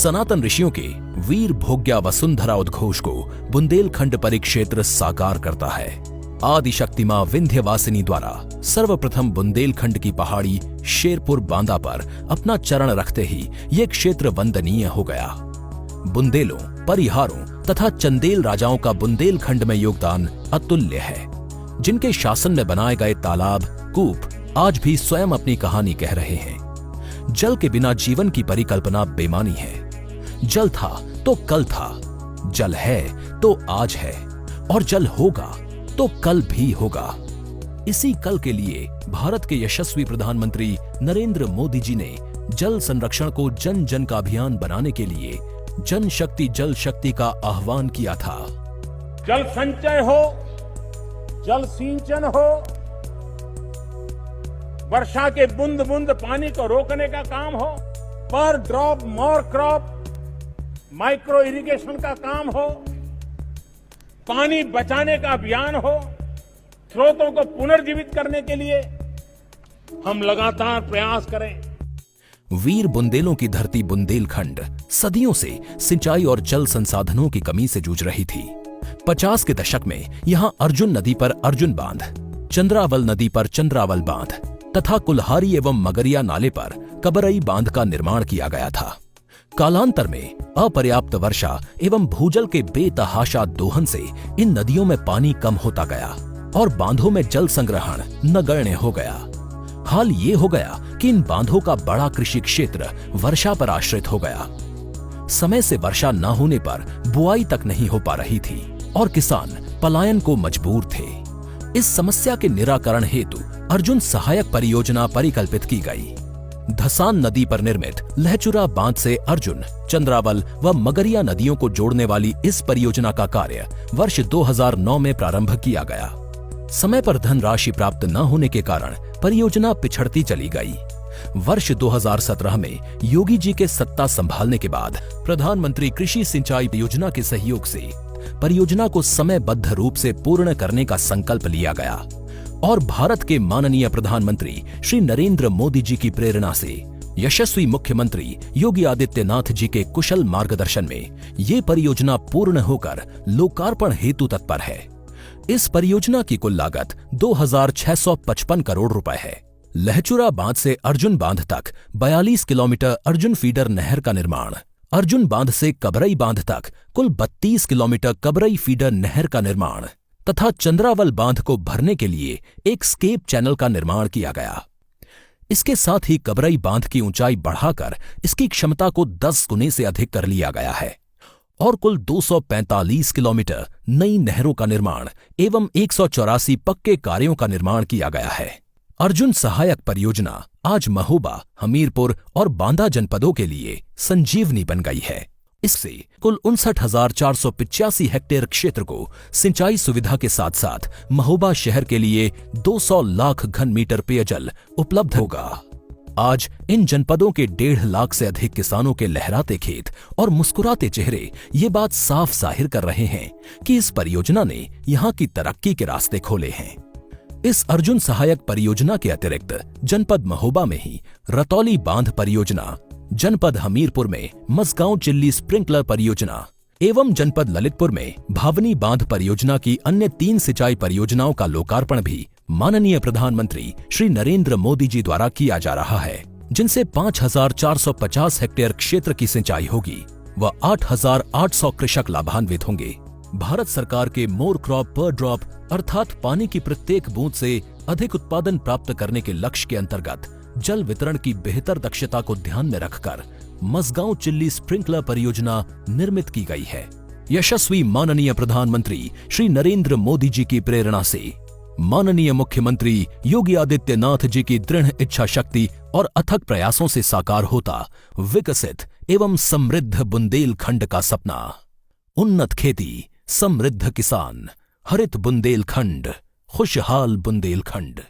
सनातन ऋषियों के वीर भोग्या वसुंधरा उद्घोष को बुंदेलखंड परिक्षेत्र साकार करता है। आदिशक्ति मां विंध्यवासिनी द्वारा सर्वप्रथम बुंदेलखंड की पहाड़ी शेरपुर बांदा पर अपना चरण रखते ही ये क्षेत्र वंदनीय हो गया। बुंदेलों, परिहारों तथा चंदेल राजाओं का बुंदेलखंड में योगदान अतुल्य है, जिनके शासन में बनाए गए तालाब, कूप आज भी स्वयं अपनी कहानी कह रहे हैं। जल के बिना जीवन की परिकल्पना बेमानी है। जल था तो कल था, जल है तो आज है, और जल होगा तो कल भी होगा। इसी कल के लिए भारत के यशस्वी प्रधानमंत्री नरेंद्र मोदी जी ने जल संरक्षण को जन जन का अभियान बनाने के लिए जन शक्ति जल शक्ति का आह्वान किया था। जल संचय हो, जल सिंचन हो, वर्षा के बूंद बूंद पानी को रोकने का काम हो, पर drop more crop, micro irrigation का काम हो, पानी बचाने का अभियान हो, स्रोतों को पुनर्जीवित करने के लिए हम लगातार प्रयास करें। वीर बुंदेलों की धरती बुंदेलखंड सदियों से सिंचाई और जल संसाधनों की कमी से जूझ रही थी। 50 के दशक में यहां अर्जुन नदी पर अर्जुन बांध, चंद्रावल नदी पर चंद्रावल बांध तथा कुल्हारी एवं मगरिया नाले पर कबरई बांध का निर्माण किया गया था। कालांतर में अपर्याप्त वर्षा एवं भूजल के बेतहाशा दोहन से इन नदियों में पानी कम होता गया और बांधों में जल संग्रहण नगण्य हो गया। हाल ये हो गया कि इन बांधों का बड़ा कृषि क्षेत्र वर्षा पर आश्रित हो गया। समय से वर्षा न होने पर बुआई तक नहीं हो पा रही थी और किसान पलायन को मजबूर थे। इस समस्या के निराकरण हेतु अर्जुन सहायक परियोजना परिकल्पित की गई। धसान नदी पर निर्मित लहचुरा बांध से अर्जुन, चंद्रावल व मगरिया नदियों को जोड़ने वाली इस परियोजना का कार्य वर्ष 2009 में प्रारंभ किया गया। समय पर धनराशि प्राप्त न होने के कारण परियोजना पिछड़ती चली गई। वर्ष 2017 में योगी जी के सत्ता संभालने के बाद प्रधानमंत्री कृषि सिंचाई योजना के सहयोग से परियोजना को समयबद्ध रूप से पूर्ण करने का संकल्प लिया गया और भारत के माननीय प्रधानमंत्री श्री नरेंद्र मोदी जी की प्रेरणा से यशस्वी मुख्यमंत्री योगी आदित्यनाथ जी के कुशल मार्गदर्शन में ये परियोजना पूर्ण होकर लोकार्पण हेतु तत्पर है। इस परियोजना की कुल लागत 2655 करोड़ रुपए है। लहचुरा बांध से अर्जुन बांध तक 42 किलोमीटर अर्जुन फीडर नहर का निर्माण, अर्जुन बांध से कबरई बांध तक कुल 32 किलोमीटर कबरई फीडर नहर का निर्माण तथा चंद्रावल बांध को भरने के लिए एक स्केप चैनल का निर्माण किया गया। इसके साथ ही कबरई बांध की ऊंचाई बढ़ाकर इसकी क्षमता को 10 गुने से अधिक कर लिया गया है और कुल 245 किलोमीटर नई नहरों का निर्माण एवं 184 पक्के कार्यों का निर्माण किया गया है। अर्जुन सहायक परियोजना आज महोबा, हमीरपुर और बांदा जनपदों के लिए संजीवनी बन गई है। इससे कुल 59,485 हेक्टेयर क्षेत्र को सिंचाई सुविधा के साथ साथ महोबा शहर के लिए 200 लाख घन मीटर पेयजल उपलब्ध होगा। आज इन जनपदों के 1.5 लाख से अधिक किसानों के लहराते खेत और मुस्कुराते चेहरे ये बात साफ जाहिर कर रहे हैं कि इस परियोजना ने यहाँ की तरक्की के रास्ते खोले हैं। इस अर्जुन सहायक परियोजना के अतिरिक्त जनपद महोबा में ही रतौली बांध परियोजना, जनपद हमीरपुर में मसगांव चिल्ली स्प्रिंकलर परियोजना एवं जनपद ललितपुर में भावनी बांध परियोजना की अन्य 3 सिंचाई परियोजनाओं का लोकार्पण भी माननीय प्रधानमंत्री श्री नरेंद्र मोदी जी द्वारा किया जा रहा है, जिनसे 5,450 हेक्टेयर क्षेत्र की सिंचाई होगी व 8,800 कृषक लाभान्वित होंगे। भारत सरकार के मोर क्रॉप पर ड्रॉप अर्थात पानी की प्रत्येक बूंद से अधिक उत्पादन प्राप्त करने के लक्ष्य के अंतर्गत जल वितरण की बेहतर दक्षता को ध्यान में रखकर मसगांव चिल्ली स्प्रिंकलर परियोजना निर्मित की गई है। यशस्वी माननीय प्रधानमंत्री श्री नरेंद्र मोदी जी की प्रेरणा से माननीय मुख्यमंत्री योगी आदित्यनाथ जी की दृढ़ इच्छा शक्ति और अथक प्रयासों से साकार होता विकसित एवं समृद्ध बुंदेलखंड का सपना। उन्नत खेती, समृद्ध किसान, हरित बुंदेलखंड, खुशहाल बुंदेलखंड।